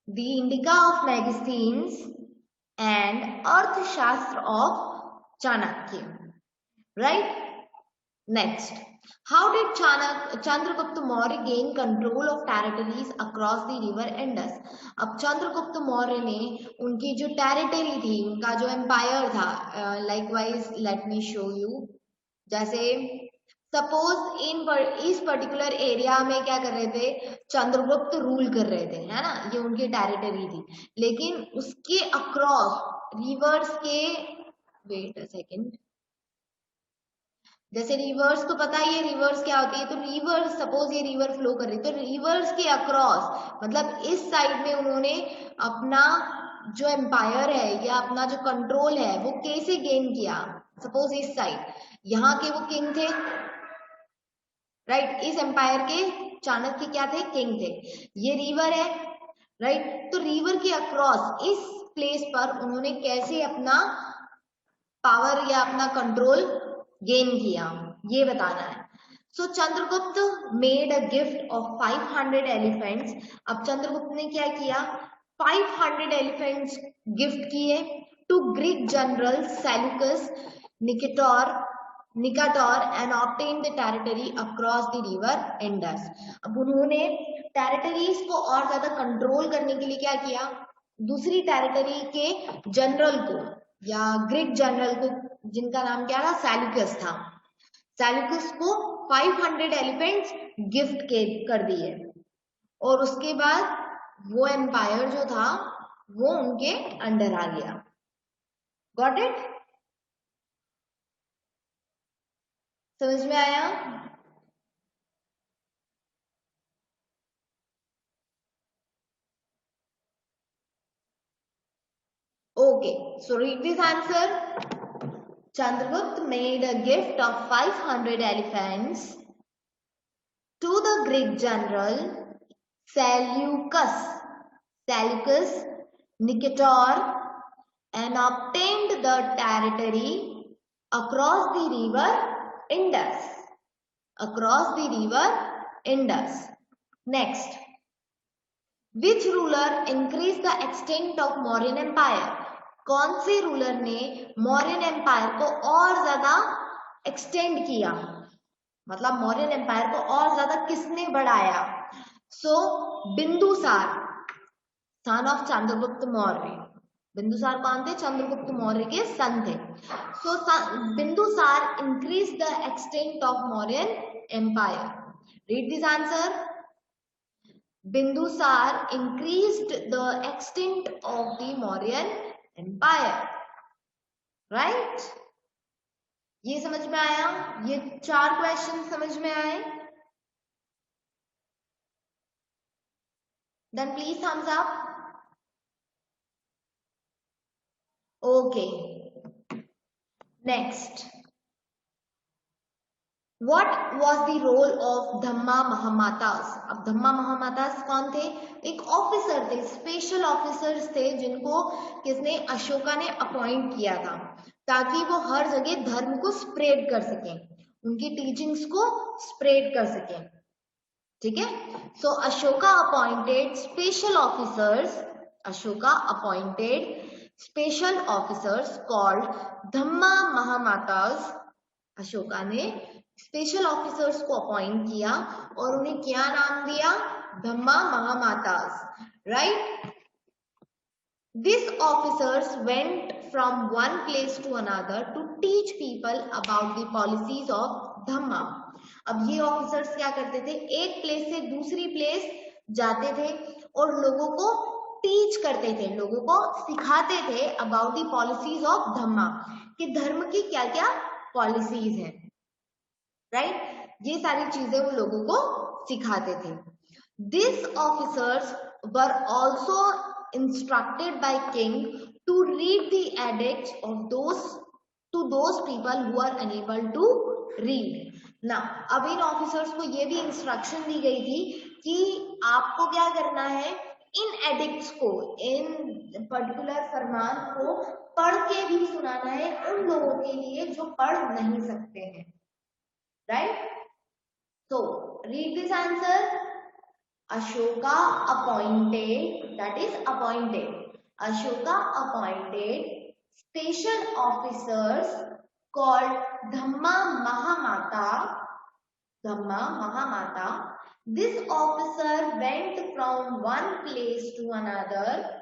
the Indica of Magazines and Arthashastra of Chanakya. Right? Next, how did Chandragupta Maurya gain control of territories across the river Indus? अब चंद्रगुप्त मौर्य ने उनकी जो territory थी, उनका जो empire था, likewise let me show you. जैसे suppose इस पर्टिकुलर एरिया में क्या कर रहे थे, चंद्रगुप्त रूल कर रहे थे, है ना, ये उनकी टेरिटरी थी. लेकिन उसके अक्रॉस रिवर्स के, वेट अ सेकेंड, जैसे रिवर्स तो पता ही है रिवर्स क्या होती है. तो रिवर्स, सपोज ये रिवर फ्लो कर रही है, तो रिवर्स के अक्रॉस मतलब इस साइड में उन्होंने अपना जो एम्पायर है या अपना जो कंट्रोल है वो कैसे गेन किया. सपोज इस साइड यहाँ के वो किंग थे, राइट, इस एम्पायर के चाणक्य क्या थे, किंग थे. ये रिवर है, राइट, तो रिवर के अक्रॉस इस प्लेस पर उन्होंने कैसे अपना पावर या अपना कंट्रोल गेन किया, ये बताना है. So Chandragupta made a gift of 500 elephants. अब चंद्रगुप्त ने क्या किया, 500 एलिफेंट्स गिफ्ट किए to Greek general Seleucus Nicator and obtain the territory across the river Indus. अब उन्होंने टेरिटरीज को और ज्यादा कंट्रोल करने के लिए क्या किया, दूसरी टेरिटरी के जनरल को या ग्रीक जनरल को, जिनका नाम क्या था, सेल्यूकस था, सेल्यूकस को 500 एलिफेंट्स गिफ्ट कर दिए. और उसके बाद वो एम्पायर जो था वो उनके अंडर आ गया. Got it? समझ में आया? Okay, so read this answer. Chandragupta made a gift of 500 elephants to the Greek general Seleucus Nicator and obtained the territory across the river Indus. Across the river Indus. Next, which ruler increased the extent of Mauryan Empire? कौन से ruler ने Mauryan empire को और ज्यादा extend किया, मतलब Mauryan empire को और ज्यादा किसने बढ़ाया? So Bindusara, son of Chandragupta Maurya. Bindusara कौन थे? चंद्रगुप्त मौर्य के सन थे. So Bindusara increase the extent of Mauryan empire. Read this answer. Bindusar increased the extent of the Mauryan Empire. Right? ये समझ में आया? ये 4 क्वेश्चन समझ में आए? Then please thumbs up. Okay. Next. What was the role of धम्मा महामातास? अब धम्मा महामातास कौन थे? एक ऑफिसर थे, स्पेशल ऑफिसर्स थे जिनको किसने, अशोका ने अपॉइंट किया था ताकि वो हर जगह धर्म को स्प्रेड कर सकें, उनकी टीचिंग्स को स्प्रेड कर सकें. ठीक है? So Ashoka appointed special officers, Ashoka appointed special officers called Dhamma Mahamatas. Ashoka ने स्पेशल ऑफिसर्स को अपॉइंट किया और उन्हें क्या नाम दिया? धम्मा Mahamatas. Right? These officers went from one place to another to teach people about the policies of Dhamma. अब ये ऑफिसर्स क्या करते थे? एक प्लेस से दूसरी प्लेस जाते थे और लोगों को टीच करते थे, लोगों को सिखाते थे अबाउट द पॉलिसीज ऑफ धम्मा, कि धर्म की क्या क्या पॉलिसीज हैं. राइट? ये सारी चीजें उन लोगों को सिखाते थे. These officers were also instructed by king to read the edicts of those people who are unable to read. Now, अब इन ऑफिसर्स को ये भी इंस्ट्रक्शन दी गई थी कि आपको क्या करना है, इन एडिक्ट्स को, इन पर्टिकुलर फरमान को पढ़ के भी सुनाना है उन लोगों के लिए जो पढ़ नहीं सकते हैं. Right? So read this answer. Ashoka appointed, that is appointed. Ashoka appointed special officers called Dhamma Mahamata. Dhamma Mahamata. This officer went from one place to another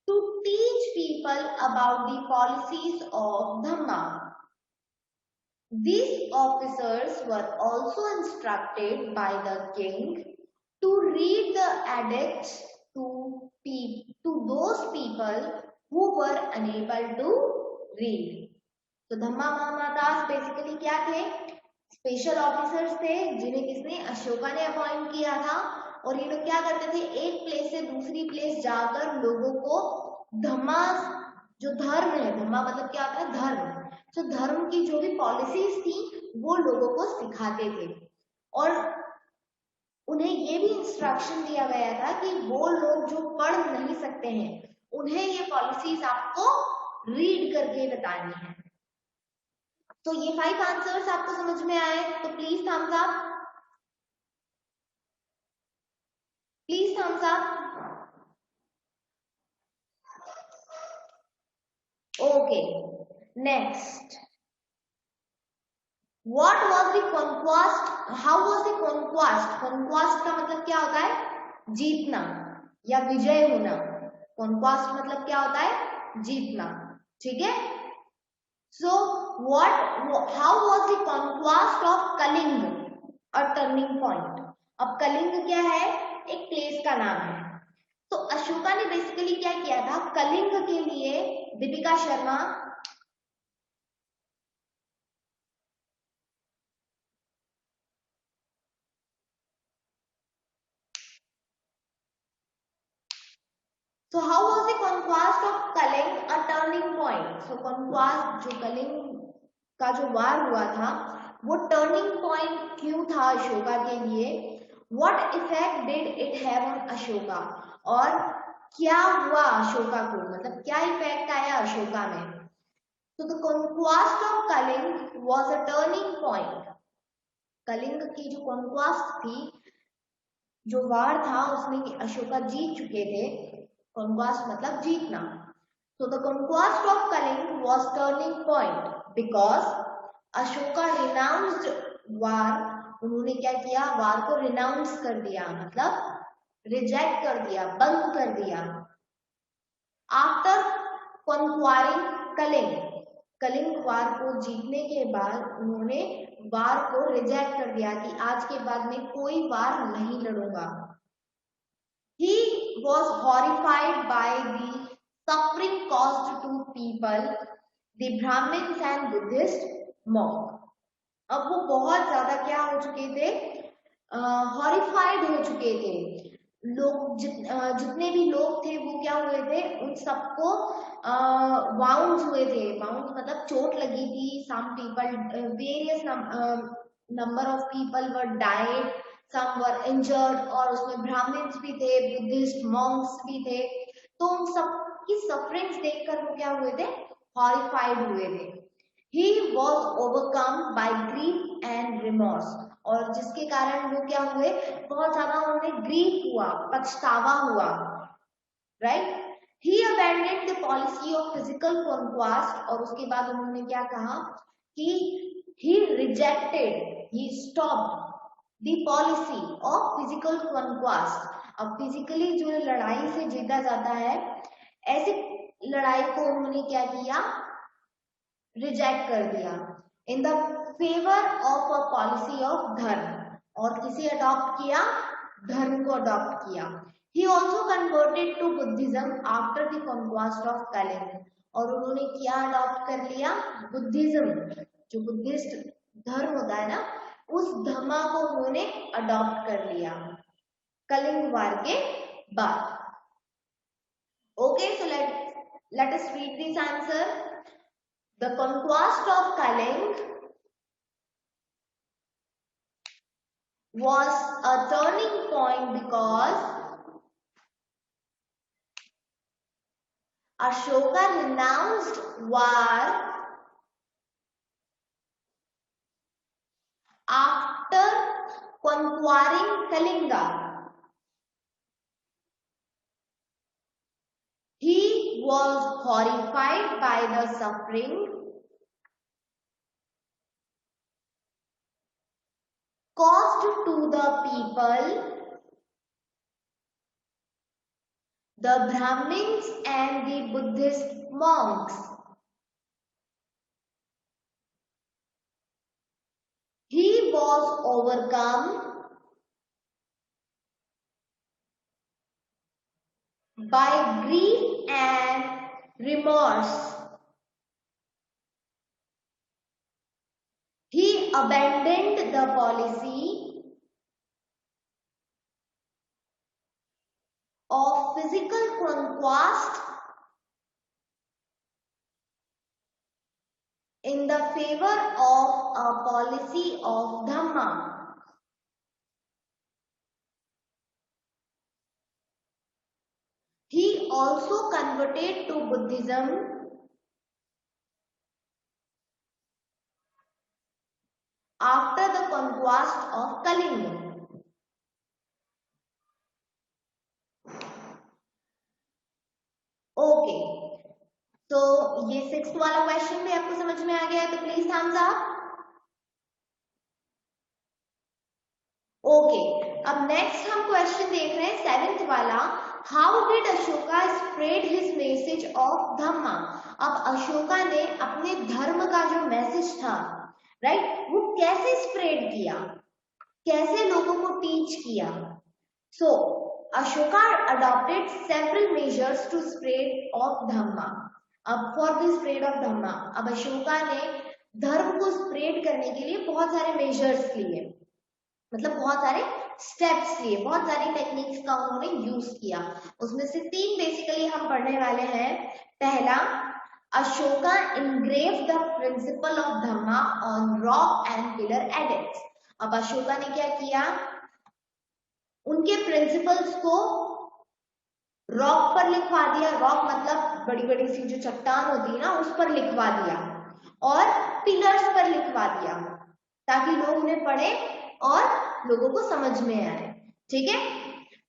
to teach people about the policies of Dhamma. These officers were also instructed by the king to read the edicts to those people who were unable to read. तो धम्मा Mahamatas basically क्या थे? Special officers थे जिन्हें किसने? अशोका ने appoint किया था। और ये लोग क्या करते थे? एक प्लेस से दूसरी प्लेस जाकर लोगों को धम्मा, जो धर्म है, धम्मा मतलब क्या होता है? धर्म। तो धर्म की जो भी पॉलिसीज थी वो लोगों को सिखाते थे और उन्हें ये भी इंस्ट्रक्शन दिया गया था कि वो लोग जो पढ़ नहीं सकते हैं उन्हें ये पॉलिसीज आपको रीड करके बतानी है। तो ये 5 आंसर्स आपको समझ में आए तो please thumbs up, please thumbs up. Okay, next, What was the conquest? How was the conquest? Conquest का मतलब क्या होता है? जीतना या विजय होना। Conquest मतलब क्या होता है? जीतना। ठीक है? So how was the conquest of Kaling? A turning point. अब कलिंग क्या है? एक प्लेस का नाम है। तो अशोका ने बेसिकली क्या किया था? कलिंग के लिए, Deepika Sharma, So how was the conquest of Kaling a turning point? So conquest जो कलिंग का जो वार हुआ था वो टर्निंग पॉइंट क्यों था अशोका के लिए? What effect did it have on Ashoka? और क्या हुआ अशोका को, मतलब क्या इफेक्ट आया अशोका में? So the conquest of Kaling was a turning point. Kalinga की जो conquest थी, जो वार था उसमें अशोका जीत चुके थे। Conquest मतलब जीतना। So the conquest of Kaling was turning point because Ashoka renounced war. उन्होंने क्या किया? वार को रिनाउंस कर दिया, मतलब रिजेक्ट कर दिया, बंद कर दिया। After conquering Kaling, कलिंग वार को जीतने के बाद उन्होंने वार को रिजेक्ट कर दिया कि आज के बाद में कोई वार नहीं लड़ूंगा। He was horrified by the suffering caused to people, the Brahmins and Buddhist monk. अब वो बहुत ज्यादा क्या हो चुके थे? हॉरिफाइड हो चुके थे। लोग जितने भी लोग थे वो क्या हुए थे? उन सबको वाउंड्स हुए थे। वाउंड्स मतलब चोट लगी थी। Some people, various number of people were died, some were injured, और उसमें ब्राह्मण्स भी थे, बुद्धिस्ट मॉन्क्स भी थे। तो उन सबकी सफरिंग्स देखकर वो क्या हुए थे? हॉरिफाइड हुए थे। He was overcome by grief and remorse, और जिसके कारण वो क्या हुए? बहुत ज्यादा उन्हें ग्रीफ हुआ, पछतावा हुआ, right? He abandoned the policy of physical conquest, और उसके बाद उन्होंने क्या कहा कि he rejected, he stopped the policy of physical conquest. अब फिजिकली जो लड़ाई से जीता जाता है, ऐसी लड़ाई को उन्होंने क्या किया? रिजेक्ट कर दिया in the favour of a policy of dharma, और किसे अडॉप्ट किया? धर्म को अडॉप्ट किया। He also converted to Buddhism after the conquest of Kalinga, और उन्होंने क्या अडॉप्ट कर लिया? बुद्धिज्म, जो बुद्धिस्ट धर्म होता है ना, उस धर्म को उन्होंने अडॉप्ट कर लिया कलिंग वार के बाद। Okay, so let us read this answer. The conquest of Kaling was a turning point because Ashoka renounced war after conquering Kalinga. was horrified by the suffering caused to the people, the Brahmins and the Buddhist monks. He was overcome by grief and remorse. He abandoned the policy of physical conquest in the favor of a policy of Dhamma. He also converted to Buddhism after the conquest of Kalinga. Okay, तो ये 6th वाला question भी आपको समझ में आ गया है, तो प्लीज थम्स अप. ओके, अब नेक्स्ट हम क्वेश्चन देख रहे हैं 7th वाला. How did Ashoka spread his message of Dhamma. अब अशोका ने अपने धर्म का जो मैसेज था, राइट, वो कैसे स्प्रेड किया, कैसे लोगों को टीच किया. So Ashoka adopted several measures to spread of Dhamma. अब for the spread of Dhamma, अब अशोका ने धर्म को स्प्रेड करने के लिए बहुत सारे मेजर्स लिए, मतलब बहुत सारे स्टेप्स लिए, बहुत सारी टेक्निक्स का उन्होंने यूज किया. उसमें से 3 बेसिकली हम पढ़ने वाले हैं. पहला, Ashoka engrave the principle of Dhamma on rock and pillar edicts. अब अशोका ने क्या किया, उनके प्रिंसिपल्स को रॉक पर लिखवा दिया. रॉक मतलब बड़ी बड़ी सी जो चट्टान होती है ना, उस पर लिखवा दिया, और पिलर्स पर लिखवा दिया, ताकि लोग उन्हें पढ़े और लोगों को समझ में आए. ठीक है.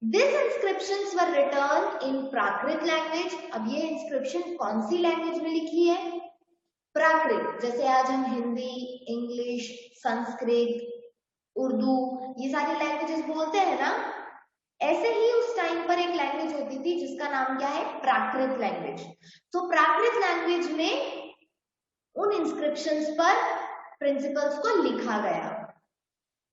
This inscriptions were return in Prakrit language. अब ये इंस्क्रिप्शन कौन सी लैंग्वेज में लिखी है, प्राकृत. जैसे आज हम हिंदी, इंग्लिश, संस्कृत, उर्दू, ये सारी लैंग्वेजेस बोलते हैं ना, ऐसे ही उस टाइम पर एक लैंग्वेज होती थी जिसका नाम क्या है, प्राकृत लैंग्वेज. तो प्राकृत लैंग्वेज में उन इंस्क्रिप्शंस पर प्रिंसिपल्स को लिखा गया.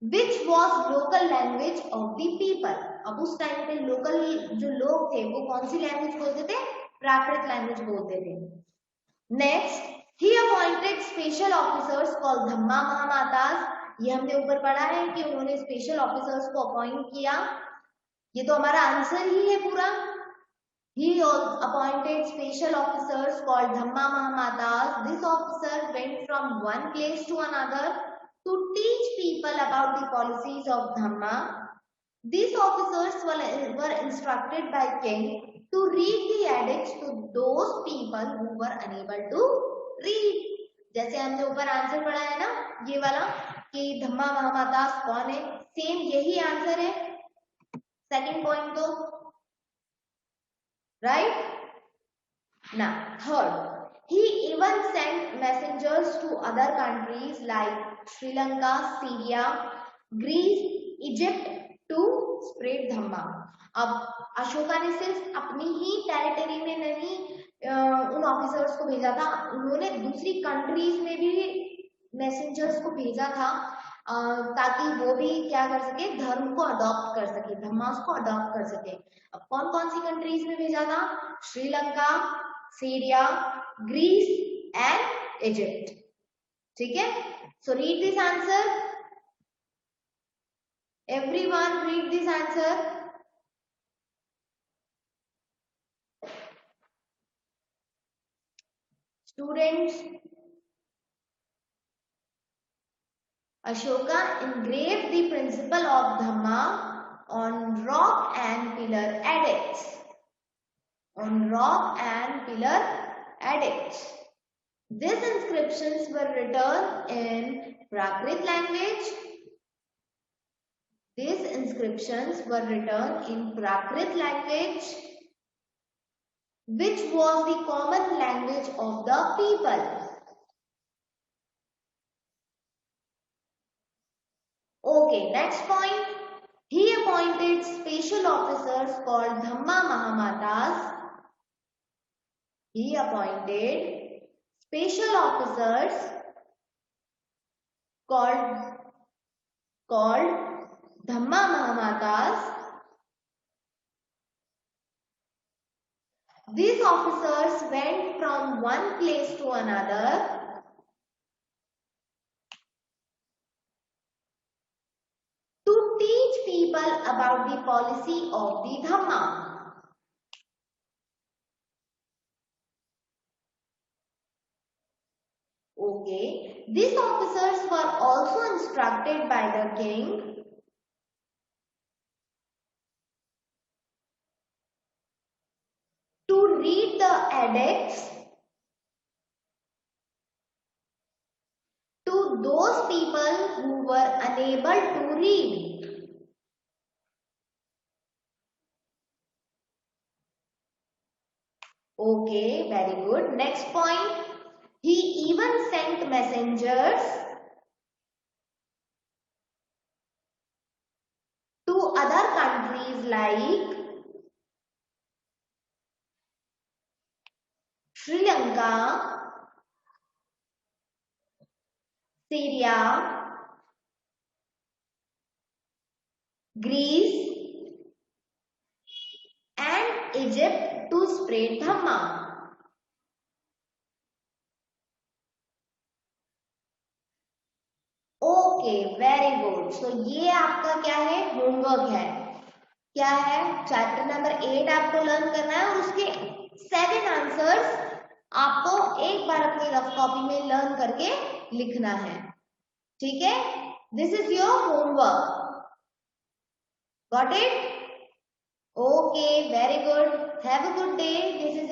Which was local language of the people. अब उस टाइम पे लोकल जो लोग थे वो कौन सी लैंग्वेज बोलते थे, प्राकृत लैंग्वेज बोलते थे. Next, he appointed special officers called धम्मा महामातास. ये हमने ऊपर पढ़ा है कि उन्होंने स्पेशल ऑफिसर्स को अपॉइंट किया. ये तो हमारा आंसर ही है पूरा. He appointed special officers called Dhamma Mahamatas. This officer went from one place to another to teach people about the policies of Dhamma. These officers were instructed by king to read the edicts to those people who were unable to read. जैसे हमने ऊपर answer पढ़ा है ना, ये वाला, कि धम्मा महामातास कौन है, सेम यही आंसर है. सेकंड पॉइंट तो राइट ना. Third, he even sent messengers to other countries like Sri Lanka, Syria, Greece, Egypt to spread Dhamma. अब अशोका ने सिर्फ अपनी ही टेरिटरी में नहीं उन ऑफिसर्स को भेजा था, उन्होंने दूसरी कंट्रीज में भी मैसेंजर्स को भेजा था, ताकि वो भी क्या कर सके, धर्म को अडॉप्ट कर सके, धम्मास को अडॉप्ट कर सके. अब कौन कौन सी कंट्रीज में भेजा था, Sri Lanka, Syria, Greece and Egypt. ठीक है. So read this answer, everyone read this answer. Students, Ashoka engraved the principle of Dhamma on rock and pillar edicts. On rock and pillar edicts. These inscriptions were written in Prakrit language. These inscriptions were written in Prakrit language. which was the common language of the people. Okay, next point. He appointed special officers called Dhamma Mahamatas. He appointed special officers called Dhamma Mahamatas. These officers went from one place to another to teach people about the policy of the Dhamma. Okay, these officers were also instructed by the king to read the edicts to those people who were unable to read. Okay, very good. Next point. He even sent messengers to other countries like Sri Lanka, Syria, Greece, and Egypt to spread Dhamma. Okay, very good. So ये आपका क्या है, homework है. क्या है, chapter number 8 आपको learn करना है और उसके 7 आंसर्स आपको एक बार अपनी रफ कॉपी में लर्न करके लिखना है. ठीक है, this is your homework. Got it? Okay, very good. Have a good day. This is